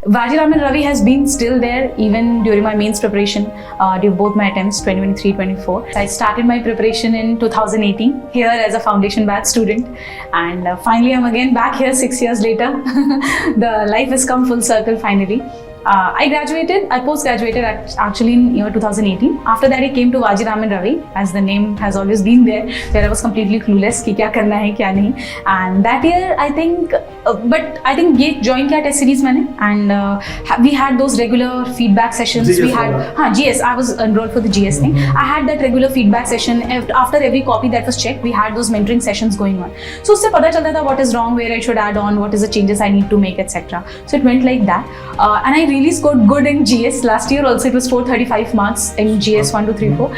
Vajiraman Ravi has been still there even during my mains preparation, during both my attempts 2023-24. I started my preparation in 2018 here as a foundation batch student, and finally I'm again back here 6 years later. The life has come full circle finally. I post-graduated actually in year 2018. After that I came to Vajiraman Ravi, as the name has always been there, where I was completely clueless कि क्या करना है क्या नहीं. And that year I think ये join किया test series मैंने, and we had those regular feedback sessions. GS we had GS. I was enrolled for the GS thing. I had that regular feedback session after every copy that was checked. We had those mentoring sessions going on. So उससे पता चलता था what is wrong, where I should add on, what is the changes I need to make, etc. So it went like that, and I really scored good in GS. Last year also it was 435 marks in GS 1, 2, 3, 4.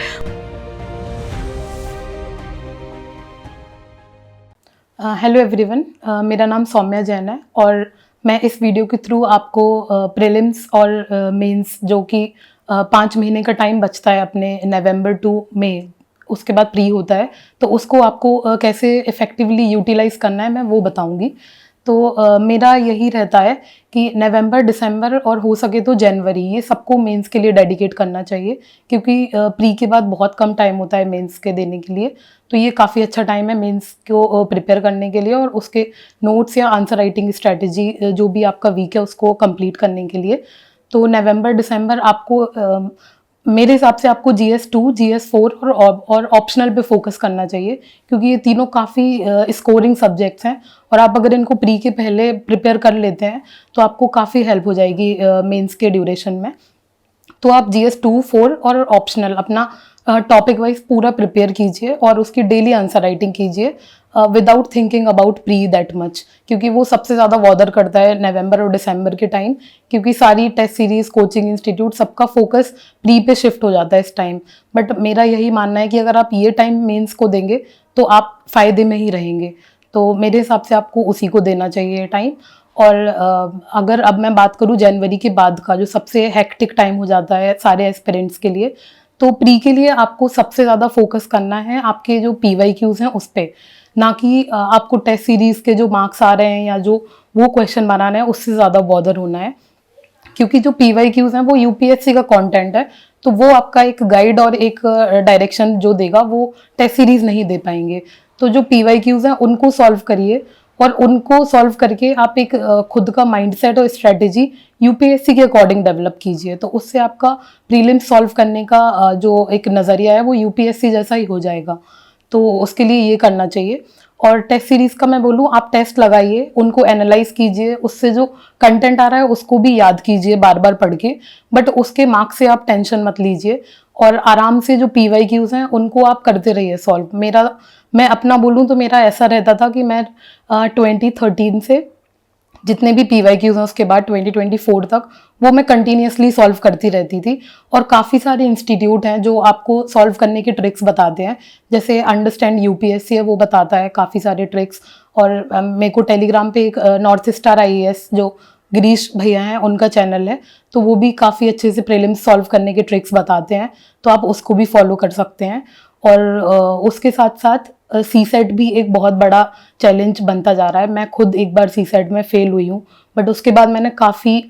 Hello everyone, मेरा नाम सौम्या जैन है और मैं इस video के through आपको prelims और mains जो कि 5 महीने का टाइम बचता है अपने नवंबर टू मई, उसके बाद प्री होता है, तो उसको आपको कैसे इफ़ेक्टिवली यूटिलाइज करना है मैं वो बताऊंगी। तो मेरा यही रहता है कि नवंबर, दिसंबर और हो सके तो जनवरी, ये सबको मेंस के लिए डेडिकेट करना चाहिए, क्योंकि प्री के बाद बहुत कम टाइम होता है मेंस के देने के लिए। तो ये काफ़ी अच्छा टाइम है मेंस को प्रिपेयर करने के लिए और उसके नोट्स या आंसर राइटिंग स्ट्रैटेजी जो भी आपका वीक है उसको कंप्लीट करने के लिए। तो नवंबर, दिसंबर आपको मेरे हिसाब से आपको GS2, GS4 और ऑप्शनल पे फोकस करना चाहिए, क्योंकि ये तीनों काफ़ी स्कोरिंग सब्जेक्ट्स हैं और आप अगर इनको प्री के पहले प्रिपेयर कर लेते हैं तो आपको काफ़ी हेल्प हो जाएगी मेंस के ड्यूरेशन में। तो आप GS2, 4 और ऑप्शनल अपना टॉपिक वाइज पूरा प्रिपेयर कीजिए और उसकी डेली आंसर राइटिंग कीजिए without thinking about pre that much, क्योंकि वो सबसे ज़्यादा बॉदर करता है नवंबर और दिसंबर के टाइम, क्योंकि सारी टेस्ट सीरीज, कोचिंग इंस्टीट्यूट, सबका फोकस प्री पे शिफ्ट हो जाता है इस टाइम। बट मेरा यही मानना है कि अगर आप ये टाइम मेंस को देंगे तो आप फ़ायदे में ही रहेंगे। तो मेरे हिसाब से आपको उसी को देना चाहिए टाइम। और अगर अब मैं बात करूँ जनवरी के बाद का, जो सबसे हेक्टिक टाइम हो जाता है सारे एस्पिरेंट्स के लिए, तो प्री के लिए आपको सबसे ज़्यादा फोकस करना है आपके जो PYQs हैं उस पर, ना कि आपको टेस्ट सीरीज़ के जो मार्क्स आ रहे हैं या जो वो क्वेश्चन बनाना है उससे ज़्यादा बॉदर होना है, क्योंकि जो PYQs हैं वो UPSC का कंटेंट है, तो वो आपका एक गाइड और एक डायरेक्शन जो देगा वो टेस्ट सीरीज़ नहीं दे पाएंगे। तो जो PYQs हैं उनको सॉल्व करिए और उनको सॉल्व करके आप एक खुद का माइंडसेट और स्ट्रेटेजी UPSC के अकॉर्डिंग डेवलप कीजिए, तो उससे आपका प्रीलिम्स सॉल्व करने का जो एक नज़रिया है वो UPSC जैसा ही हो जाएगा। तो उसके लिए ये करना चाहिए। और टेस्ट सीरीज़ का मैं बोलूँ, आप टेस्ट लगाइए, उनको एनालाइज कीजिए, उससे जो कंटेंट आ रहा है उसको भी याद कीजिए बार बार पढ़ के, बट उसके मार्क्स से आप टेंशन मत लीजिए और आराम से जो PYQs हैं उनको आप करते रहिए सॉल्व। मैं अपना बोलूँ तो मेरा ऐसा रहता था कि मैं 2013 से जितने भी PYQs हैं उसके बाद 2024 तक वो मैं कंटिन्यूसली सॉल्व करती रहती थी। और काफ़ी सारे इंस्टीट्यूट हैं जो आपको सॉल्व करने के ट्रिक्स बताते हैं, जैसे अंडरस्टैंड UPSC है, वो बताता है काफ़ी सारे ट्रिक्स। और मेरे को टेलीग्राम पे एक नॉर्थ स्टार IAS जो गिरीश भैया हैं उनका चैनल है, तो वो भी काफ़ी अच्छे से प्रीलिम्स सॉल्व करने के ट्रिक्स बताते हैं, तो आप उसको भी फॉलो कर सकते हैं। और उसके साथ साथ CSET भी एक बहुत बड़ा चैलेंज बनता जा रहा है। मैं खुद एक बार CSET में फेल हुई हूँ, बट उसके बाद मैंने काफ़ी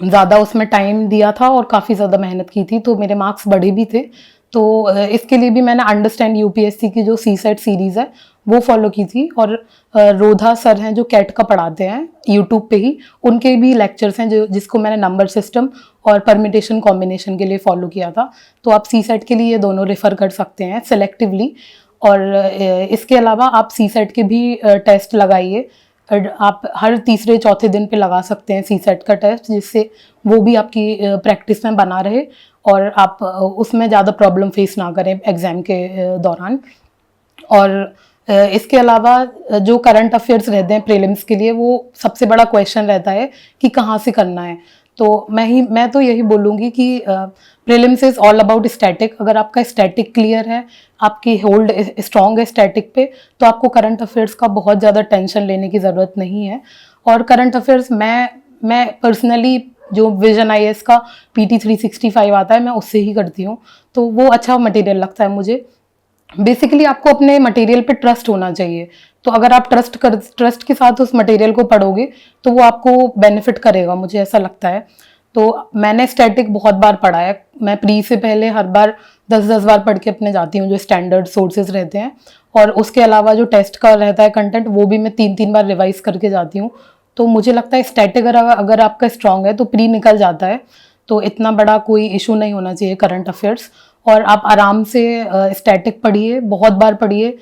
ज़्यादा उसमें टाइम दिया था और काफ़ी ज़्यादा मेहनत की थी, तो मेरे मार्क्स बढ़े भी थे। तो इसके लिए भी मैंने अंडरस्टैंड UPSC की जो CSET सीरीज़ है वो फॉलो की थी। और रोधा सर हैं जो कैट का पढ़ाते हैं यूट्यूब पे ही, उनके भी लेक्चर्स हैं जिसको मैंने नंबर सिस्टम और परमिटेशन कॉम्बिनेशन के लिए फॉलो किया था। तो आप CSET के लिए ये दोनों रेफ़र कर सकते हैं सेलेक्टिवली। और इसके अलावा आप CSET के भी टेस्ट लगाइए, आप हर तीसरे चौथे दिन पे लगा सकते हैं CSET का टेस्ट, जिससे वो भी आपकी प्रैक्टिस में बना रहे और आप उसमें ज़्यादा प्रॉब्लम फेस ना करें एग्ज़ाम के दौरान। और इसके अलावा जो करंट अफेयर्स रहते हैं प्रीलिम्स के लिए, वो सबसे बड़ा क्वेश्चन रहता है कि कहाँ से करना है। तो मैं तो यही बोलूँगी कि prelims is all about static. अगर आपका स्टैटिक क्लियर है, आपकी होल्ड स्ट्रॉन्ग है स्टैटिक पे, तो आपको करंट अफेयर्स का बहुत ज़्यादा टेंशन लेने की ज़रूरत नहीं है। और करंट अफेयर्स मैं पर्सनली जो विजन IAS का PT 365 आता है मैं उससे ही करती हूँ, तो वो अच्छा मटेरियल लगता है मुझे। बेसिकली आपको अपने मटेरियल पे ट्रस्ट होना चाहिए। तो तो अगर आप ट्रस्ट के साथ उस मटेरियल को पढ़ोगे तो वो आपको बेनिफिट करेगा, मुझे ऐसा लगता है। तो मैंने स्टैटिक बहुत बार पढ़ा है, मैं प्री से पहले हर बार 10-10 बार पढ़ के अपने जाती हूँ जो स्टैंडर्ड सोर्सेज रहते हैं, और उसके अलावा जो टेस्ट का रहता है कंटेंट वो भी मैं 3-3 बार रिवाइज करके जाती हूँ। तो मुझे लगता है स्टैटिक अगर आपका स्ट्रांग है तो प्री निकल जाता है, तो इतना बड़ा कोई इशू नहीं होना चाहिए करंट अफेयर्स। और आप आराम से स्टैटिक पढ़िए, बहुत बार पढ़िए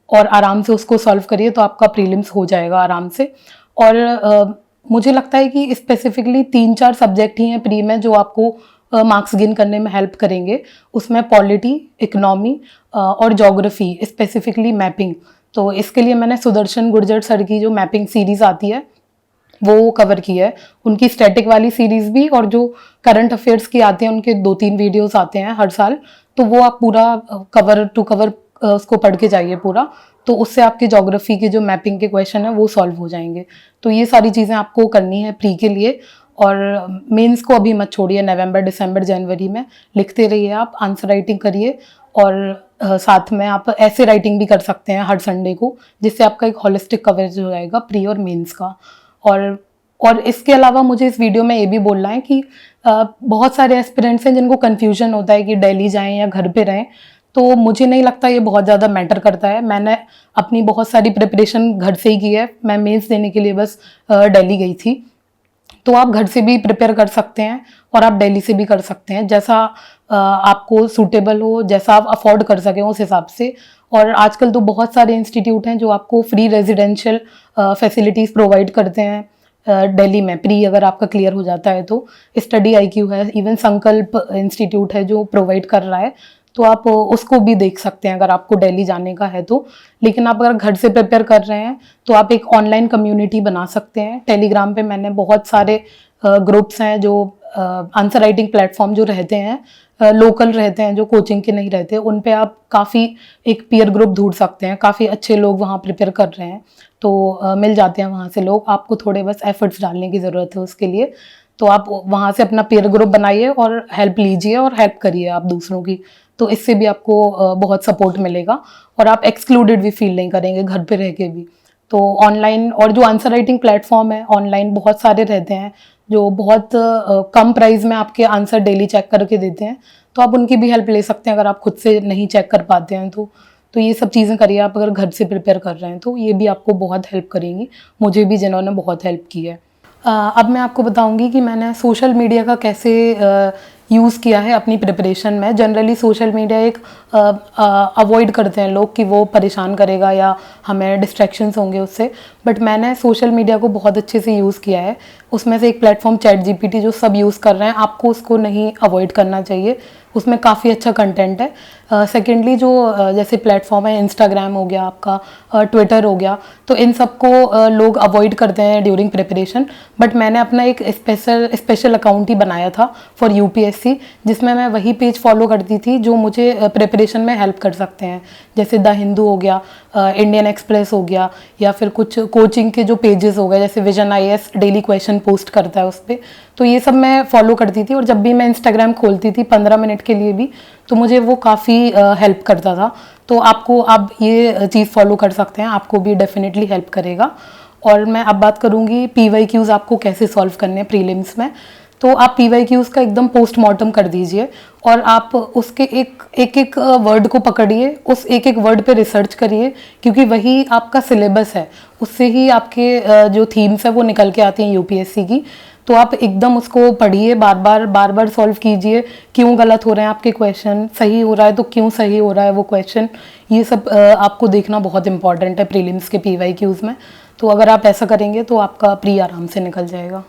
और आराम से उसको सॉल्व करिए, तो आपका प्रीलिम्स हो जाएगा आराम से। और मुझे लगता है कि स्पेसिफिकली 3-4 सब्जेक्ट ही हैं प्री में जो आपको मार्क्स गेन करने में हेल्प करेंगे। उसमें पॉलिटी, इकोनॉमी और ज्योग्राफी, स्पेसिफिकली मैपिंग। तो इसके लिए मैंने सुदर्शन गुर्जर सर की जो मैपिंग सीरीज़ आती है वो कवर की है, उनकी स्टैटिक वाली सीरीज़ भी, और जो करंट अफेयर्स की आते हैं उनके 2-3 वीडियोस आते हैं हर साल, तो वो आप पूरा कवर टू कवर उसको पढ़ के जाइए पूरा, तो उससे आपके ज्योग्राफी के जो मैपिंग के क्वेश्चन है वो सॉल्व हो जाएंगे। तो ये सारी चीज़ें आपको करनी है प्री के लिए। और मेंस को अभी मत छोड़िए, नवंबर, दिसंबर, जनवरी में लिखते रहिए, आप आंसर राइटिंग करिए, और साथ में आप ऐसे राइटिंग भी कर सकते हैं हर संडे को, जिससे आपका एक होलिस्टिक कवरेज हो जाएगा प्री और मेंस का। और इसके अलावा मुझे इस वीडियो में ये भी बोलना है कि बहुत सारे एस्पिरेंट्स हैं जिनको कन्फ्यूजन होता है कि दिल्ली जाएं या घर पे रहें, तो मुझे नहीं लगता ये बहुत ज़्यादा मैटर करता है। मैंने अपनी बहुत सारी प्रिपरेशन घर से ही की है, मैं मेंस देने के लिए बस दिल्ली गई थी, तो आप घर से भी प्रिपेयर कर सकते हैं और आप दिल्ली से भी कर सकते हैं, जैसा आपको सूटेबल हो, जैसा आप अफोर्ड कर सकें उस हिसाब से। और आजकल तो बहुत सारे इंस्टीट्यूट हैं जो आपको फ्री रेजिडेंशियल फैसिलिटीज़ प्रोवाइड करते हैं दिल्ली में, प्री अगर आपका क्लियर हो जाता है तो। स्टडी IQ है, इवन संकल्प इंस्टीट्यूट है जो प्रोवाइड कर रहा है, तो आप उसको भी देख सकते हैं अगर आपको दिल्ली जाने का है तो। लेकिन आप अगर घर से प्रिपेयर कर रहे हैं तो आप एक ऑनलाइन कम्युनिटी बना सकते हैं। टेलीग्राम पे मैंने बहुत सारे ग्रुप्स हैं जो आंसर राइटिंग प्लेटफॉर्म जो रहते हैं, लोकल रहते हैं, जो कोचिंग के नहीं रहते, उन पे आप काफ़ी एक पीयर ग्रुप ढूंढ सकते हैं, काफ़ी अच्छे लोग वहाँ प्रिपेयर कर रहे हैं, तो मिल जाते हैं वहाँ से लोग। आपको थोड़े बस एफर्ट्स डालने की ज़रूरत है उसके लिए। तो आप वहाँ से अपना पीयर ग्रुप बनाइए और हेल्प लीजिए और हेल्प करिए आप दूसरों की, तो इससे भी आपको बहुत सपोर्ट मिलेगा और आप एक्सक्लूडेड भी फील नहीं करेंगे घर पे रह के भी। तो ऑनलाइन और जो आंसर राइटिंग प्लेटफॉर्म है ऑनलाइन बहुत सारे रहते हैं जो बहुत कम प्राइस में आपके आंसर डेली चेक करके देते हैं, तो आप उनकी भी हेल्प ले सकते हैं अगर आप खुद से नहीं चेक कर पाते हैं तो ये सब चीज़ें करिए आप अगर घर से प्रिपेयर कर रहे हैं, तो ये भी आपको बहुत हेल्प करेंगी, मुझे भी जिन्होंने बहुत हेल्प की है। अब मैं आपको बताऊंगी कि मैंने सोशल मीडिया का कैसे यूज़ किया है अपनी प्रिपरेशन में। जनरली सोशल मीडिया एक अवॉइड करते हैं लोग कि वो परेशान करेगा या हमें डिस्ट्रैक्शंस होंगे उससे, बट मैंने सोशल मीडिया को बहुत अच्छे से यूज़ किया है। उसमें से एक प्लेटफॉर्म ChatGPT जो सब यूज़ कर रहे हैं, आपको उसको नहीं अवॉइड करना चाहिए, उसमें काफ़ी अच्छा कंटेंट है। सेकेंडली जो जैसे प्लेटफॉर्म है इंस्टाग्राम हो गया आपका, ट्विटर हो गया, तो इन सबको लोग अवॉइड करते हैं ड्यूरिंग प्रिपरेशन, बट मैंने अपना एक स्पेशल अकाउंट ही बनाया था फॉर UPSC, जिसमें मैं वही पेज फॉलो करती थी जो मुझे प्रिपरेशन में हेल्प कर सकते हैं, जैसे द हिंदू हो गया, इंडियन एक्सप्रेस हो गया, या फिर कुछ कोचिंग के जो पेजेस हो गए, जैसे vision IAS daily question post करता है उस पर, तो ये सब मैं फॉलो करती थी। और जब भी मैं इंस्टाग्राम खोलती थी 15 मिनट के लिए भी, तो मुझे वो काफ़ी हेल्प करता था। तो आप ये चीज़ फॉलो कर सकते हैं, आपको भी डेफिनेटली हेल्प करेगा। और मैं अब बात करूँगी PYQs आपको कैसे सॉल्व करने हैं प्रीलिम्स में। तो आप PYQs का एकदम पोस्टमार्टम कर दीजिए और आप उसके एक वर्ड को पकड़िए, उस एक वर्ड पे रिसर्च करिए, क्योंकि वही आपका सिलेबस है, उससे ही आपके जो थीम्स है वो निकल के आती हैं UPSC की। तो आप एकदम उसको पढ़िए, बार बार सॉल्व कीजिए, क्यों गलत हो रहे हैं आपके क्वेश्चन, सही हो रहा है तो क्यों सही हो रहा है वो क्वेश्चन, ये सब आपको देखना बहुत इंपॉर्टेंट है प्रीलिम्स के PYQs में। तो अगर आप ऐसा करेंगे तो आपका प्री आराम से निकल जाएगा।